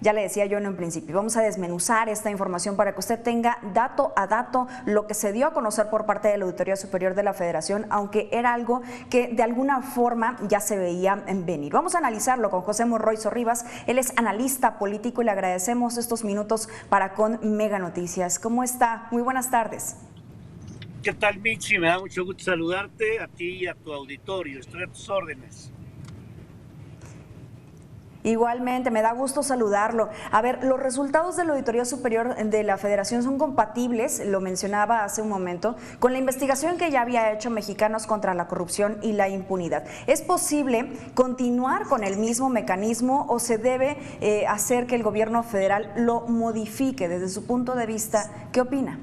Ya le decía yo en un principio, vamos a desmenuzar esta información para que usted tenga dato a dato lo que se dio a conocer por parte de la Auditoría Superior de la Federación, aunque era algo que de alguna forma ya se veía venir. Vamos a analizarlo con José Monroy Sorribas, él es analista político y le agradecemos estos minutos para con Mega Noticias. ¿Cómo está? Muy buenas tardes. ¿Qué tal, Michi? Me da mucho gusto saludarte, a ti y a tu auditorio. Estoy a tus órdenes. Igualmente, me da gusto saludarlo. A ver, los resultados de la Auditoría Superior de la Federación son compatibles, lo mencionaba hace un momento, con la investigación que ya había hecho Mexicanos contra la Corrupción y la Impunidad. ¿Es posible continuar con el mismo mecanismo o se debe hacer que el gobierno federal lo modifique desde su punto de vista? ¿Qué opina?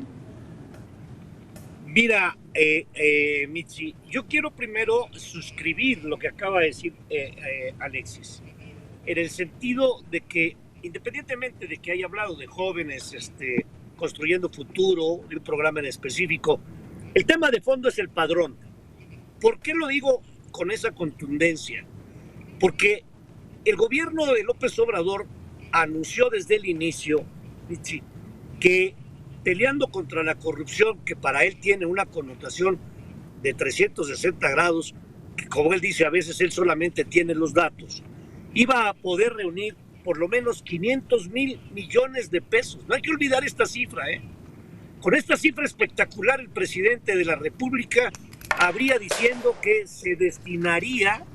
Mira, Michi, yo quiero primero suscribir lo que acaba de decir Alexis, en el sentido de que, independientemente de que haya hablado de jóvenes construyendo futuro, de un programa en específico, el tema de fondo es el padrón. ¿Por qué lo digo con esa contundencia? Porque el gobierno de López Obrador anunció desde el inicio, Michi, que peleando contra la corrupción, que para él tiene una connotación de 360 grados, que como él dice, a veces él solamente tiene los datos, iba a poder reunir por lo menos 500,000 millones de pesos. No hay que olvidar esta cifra, ¿eh? Con esta cifra espectacular, el presidente de la República habría diciendo que se destinaría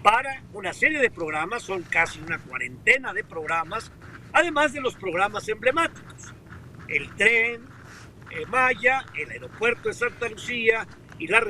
para una serie de programas, son casi una cuarentena de programas, además de los programas emblemáticos. El tren, Maya, el aeropuerto de Santa Lucía y la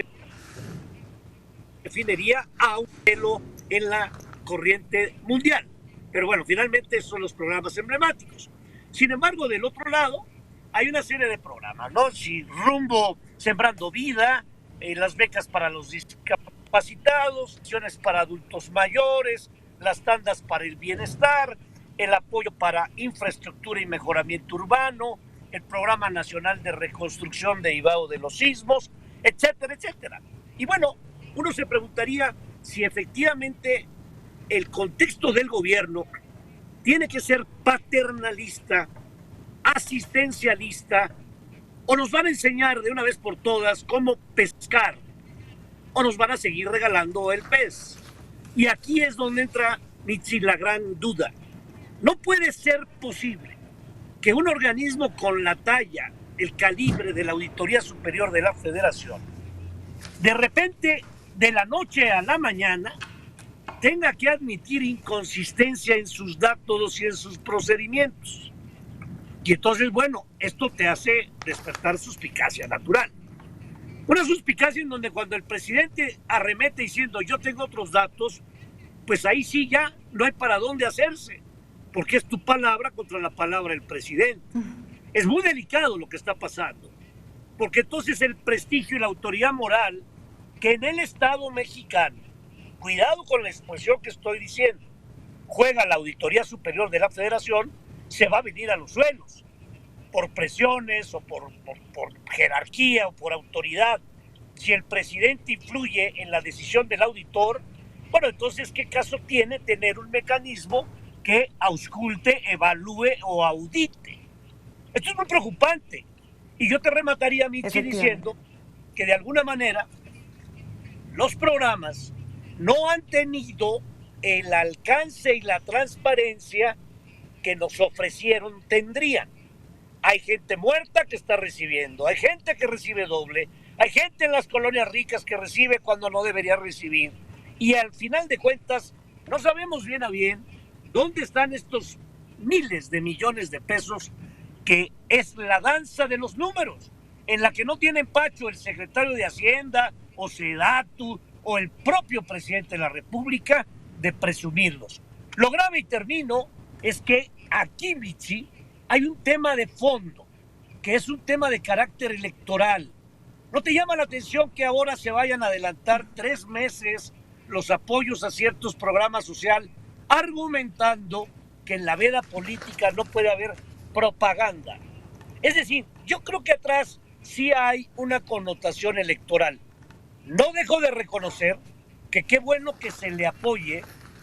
refinería a un pelo en la corriente mundial. Pero bueno, finalmente son los programas emblemáticos. Sin embargo, del otro lado, hay una serie de programas, ¿no? Si Rumbo Sembrando Vida, las becas para los discapacitados, acciones para adultos mayores, las tandas para el bienestar, el apoyo para infraestructura y mejoramiento urbano, el Programa Nacional de Reconstrucción derivado de los sismos, etcétera, etcétera. Y bueno, uno se preguntaría si efectivamente el contexto del gobierno tiene que ser paternalista, asistencialista, o nos van a enseñar de una vez por todas cómo pescar, o nos van a seguir regalando el pez. Y aquí es donde entra, Michi, la gran duda. No puede ser posible que un organismo con la talla, el calibre de la Auditoría Superior de la Federación, de repente, de la noche a la mañana, tenga que admitir inconsistencia en sus datos y en sus procedimientos. Y entonces, bueno, esto te hace despertar suspicacia natural. Una suspicacia en donde cuando el presidente arremete diciendo yo tengo otros datos, pues ahí sí ya no hay para dónde hacerse, porque es tu palabra contra la palabra del presidente. Es muy delicado lo que está pasando, porque entonces el prestigio y la autoridad moral que en el Estado mexicano, cuidado con la expresión que estoy diciendo, juega la Auditoría Superior de la Federación, se va a venir a los suelos, por presiones o por jerarquía o por autoridad. Si el presidente influye en la decisión del auditor, bueno, entonces, ¿qué caso tiene tener un mecanismo que ausculte, evalúe o audite? Esto es muy preocupante. Y yo te remataría, Michi, diciendo que de alguna manera los programas no han tenido el alcance y la transparencia que nos ofrecieron tendrían. Hay gente muerta que está recibiendo, hay gente que recibe doble, hay gente en las colonias ricas que recibe cuando no debería recibir. Y al final de cuentas, no sabemos bien a bien dónde están estos miles de millones de pesos, que es la danza de los números, en la que no tiene empacho el secretario de Hacienda o Sedatu o el propio presidente de la República de presumirlos. Lo grave, y termino, es que aquí, Michi, hay un tema de fondo, que es un tema de carácter electoral. ¿No te llama la atención que ahora se vayan a adelantar 3 meses los apoyos a ciertos programas sociales, argumentando que en la veda política no puede haber propaganda? Es decir, yo creo que atrás sí hay una connotación electoral. No dejo de reconocer que qué bueno que se le apoye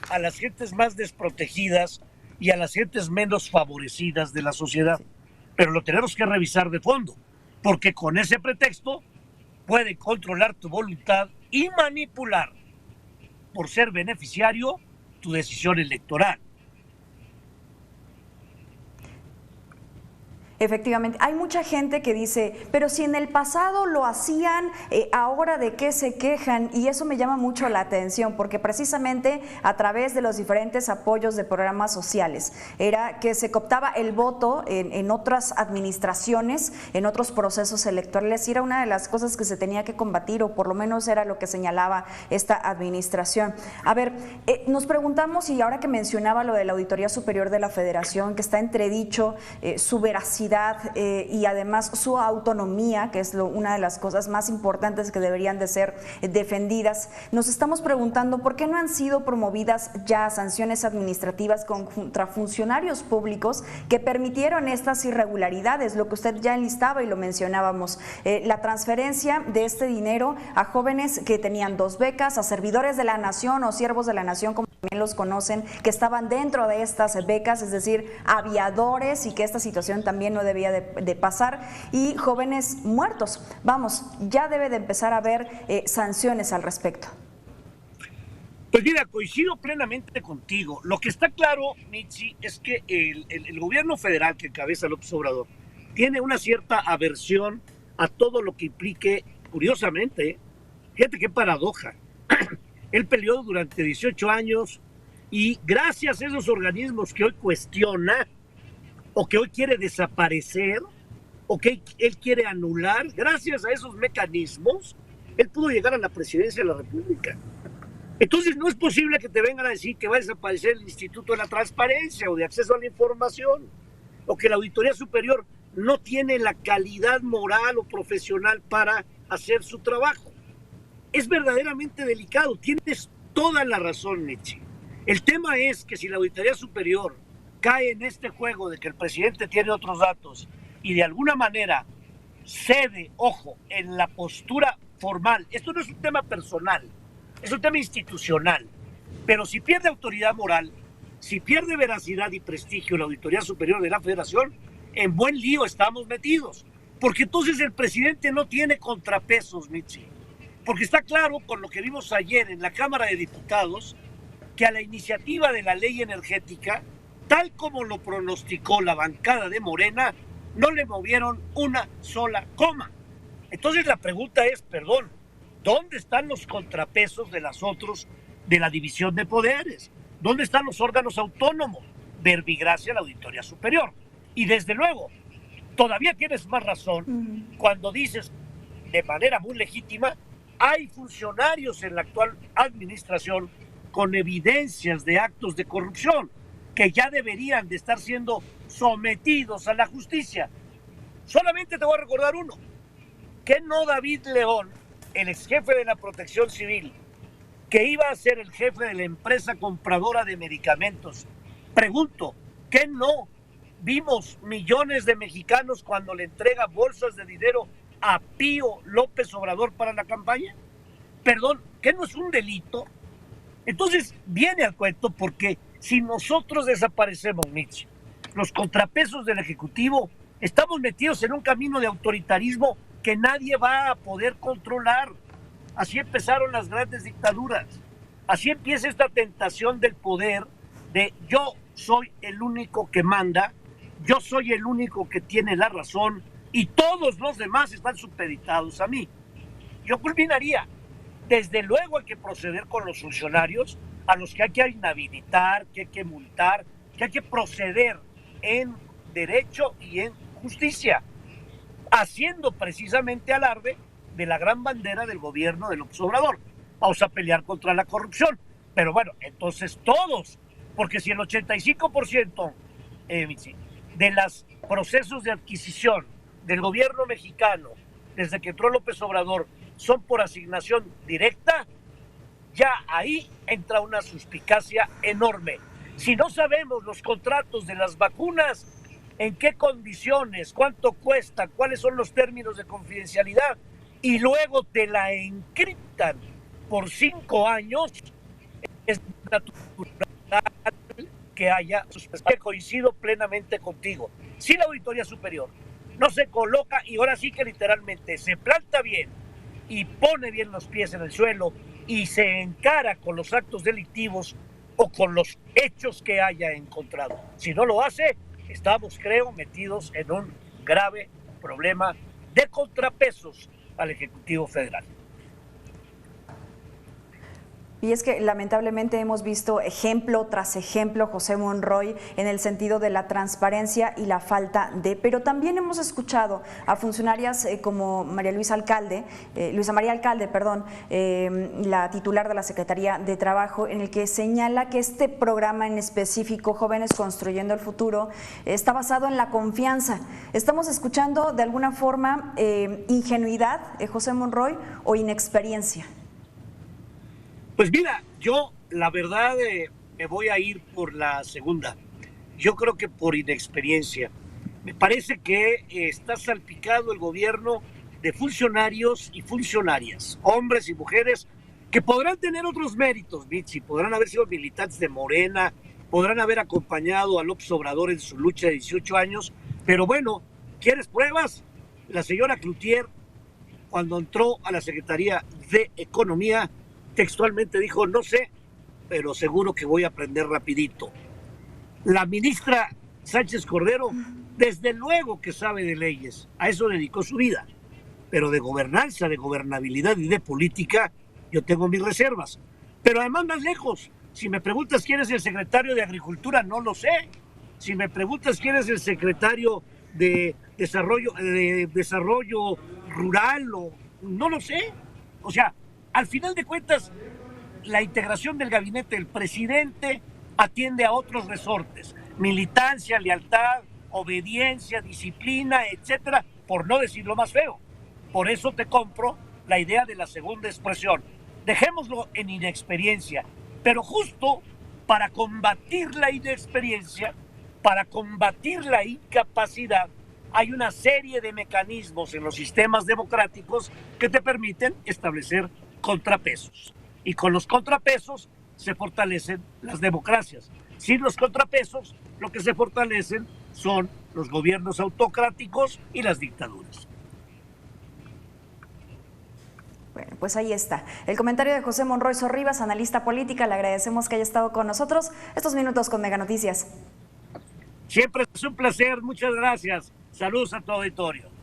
a las gentes más desprotegidas, y a las gentes menos favorecidas de la sociedad. Pero lo tenemos que revisar de fondo, porque con ese pretexto puede controlar tu voluntad y manipular, por ser beneficiario, tu decisión electoral. Efectivamente, hay mucha gente que dice, pero si en el pasado lo hacían, ahora de qué se quejan, y eso me llama mucho la atención, porque precisamente a través de los diferentes apoyos de programas sociales, era que se cooptaba el voto en otras administraciones, en otros procesos electorales, y era una de las cosas que se tenía que combatir, o por lo menos era lo que señalaba esta administración. A ver, nos preguntamos, y ahora que mencionaba lo de la Auditoría Superior de la Federación, que está entredicho su veracidad, y además su autonomía, que es una de las cosas más importantes que deberían de ser defendidas. Nos estamos preguntando por qué no han sido promovidas ya sanciones administrativas contra funcionarios públicos que permitieron estas irregularidades, lo que usted ya enlistaba y lo mencionábamos, la transferencia de este dinero a jóvenes que tenían 2 becas, a servidores de la nación o siervos de la nación, como también los conocen, que estaban dentro de estas becas, es decir, aviadores, y que esta situación también no debía de pasar, y jóvenes muertos. Vamos, ya debe de empezar a haber sanciones al respecto. Pues mira, coincido plenamente contigo. Lo que está claro, Mitzi, es que el gobierno federal que encabeza López Obrador tiene una cierta aversión a todo lo que implique, curiosamente, fíjate qué paradoja, él peleó durante 18 años y gracias a esos organismos que hoy cuestiona, o que hoy quiere desaparecer, o que él quiere anular, gracias a esos mecanismos, él pudo llegar a la presidencia de la República. Entonces no es posible que te vengan a decir que va a desaparecer el Instituto de la Transparencia o de Acceso a la Información, o que la Auditoría Superior no tiene la calidad moral o profesional para hacer su trabajo. Es verdaderamente delicado, tienes toda la razón, Nietzsche. El tema es que si la Auditoría Superior cae en este juego de que el presidente tiene otros datos y de alguna manera cede, ojo, en la postura formal, esto no es un tema personal, es un tema institucional, pero si pierde autoridad moral, si pierde veracidad y prestigio la Auditoría Superior de la Federación, en buen lío estamos metidos, porque entonces el presidente no tiene contrapesos, Mitzi, porque está claro con lo que vimos ayer en la Cámara de Diputados, que a la iniciativa de la ley energética, tal como lo pronosticó la bancada de Morena, no le movieron una sola coma. Entonces la pregunta es, perdón, ¿dónde están los contrapesos de las otros de la división de poderes? ¿Dónde están los órganos autónomos? Verbigracia a la Auditoría Superior. Y desde luego, todavía tienes más razón cuando dices de manera muy legítima, hay funcionarios en la actual administración con evidencias de actos de corrupción que ya deberían de estar siendo sometidos a la justicia. Solamente te voy a recordar uno, que no David León, el ex jefe de la Protección Civil, que iba a ser el jefe de la empresa compradora de medicamentos. Pregunto, ¿qué no vimos millones de mexicanos cuando le entrega bolsas de dinero a Pío López Obrador para la campaña? Perdón, ¿qué no es un delito? Entonces viene al cuento porque si nosotros desaparecemos, Mitch, los contrapesos del Ejecutivo, estamos metidos en un camino de autoritarismo que nadie va a poder controlar. Así empezaron las grandes dictaduras. Así empieza esta tentación del poder de yo soy el único que manda, yo soy el único que tiene la razón y todos los demás están supeditados a mí. Yo culminaría, desde luego hay que proceder con los funcionarios a los que hay que inhabilitar, que hay que multar, que hay que proceder en derecho y en justicia, haciendo precisamente alarde de la gran bandera del gobierno de López Obrador. Vamos a pelear contra la corrupción. Pero bueno, entonces todos, porque si el 85% de los procesos de adquisición del gobierno mexicano, desde que entró López Obrador, son por asignación directa, ya ahí entra una suspicacia enorme. Si no sabemos los contratos de las vacunas, en qué condiciones, cuánto cuesta, cuáles son los términos de confidencialidad, y luego te la encriptan por 5 años, es natural que haya suspensión. Coincido plenamente contigo. Si la Auditoría Superior no se coloca, y ahora sí que literalmente se planta bien y pone bien los pies en el suelo y se encara con los actos delictivos o con los hechos que haya encontrado. Si no lo hace, estamos, creo, metidos en un grave problema de contrapesos al Ejecutivo Federal. Y es que lamentablemente hemos visto ejemplo tras ejemplo, José Monroy, en el sentido de la transparencia y la falta de, pero también hemos escuchado a funcionarias como Luisa María Alcalde, la titular de la Secretaría de Trabajo, en el que señala que este programa en específico, Jóvenes Construyendo el Futuro, está basado en la confianza. ¿Estamos escuchando de alguna forma ingenuidad, José Monroy, o inexperiencia? Pues mira, yo la verdad me voy a ir por la segunda. Yo creo que por inexperiencia. Me parece que está salpicado el gobierno de funcionarios y funcionarias, hombres y mujeres, que podrán tener otros méritos, Mitzi, podrán haber sido militantes de Morena, podrán haber acompañado a López Obrador en su lucha de 18 años, pero bueno, ¿quieres pruebas? La señora Cloutier, cuando entró a la Secretaría de Economía, textualmente dijo, no sé, pero seguro que voy a aprender rapidito. La ministra Sánchez Cordero, desde luego que sabe de leyes, a eso dedicó su vida, pero de gobernanza, de gobernabilidad y de política, yo tengo mis reservas. Pero además más lejos, si me preguntas quién es el secretario de Agricultura, no lo sé. Si me preguntas quién es el secretario de Desarrollo Rural, no lo sé. O sea, al final de cuentas, la integración del gabinete del presidente atiende a otros resortes, militancia, lealtad, obediencia, disciplina, etcétera, por no decir lo más feo. Por eso te compro la idea de la segunda expresión. Dejémoslo en inexperiencia, pero justo para combatir la inexperiencia, para combatir la incapacidad, hay una serie de mecanismos en los sistemas democráticos que te permiten establecer contrapesos. Y con los contrapesos se fortalecen las democracias. Sin los contrapesos, lo que se fortalecen son los gobiernos autocráticos y las dictaduras. Bueno, pues ahí está. El comentario de José Monroy Sorribas, analista política. Le agradecemos que haya estado con nosotros estos minutos con Mega Noticias. Siempre es un placer. Muchas gracias. Saludos a tu auditorio.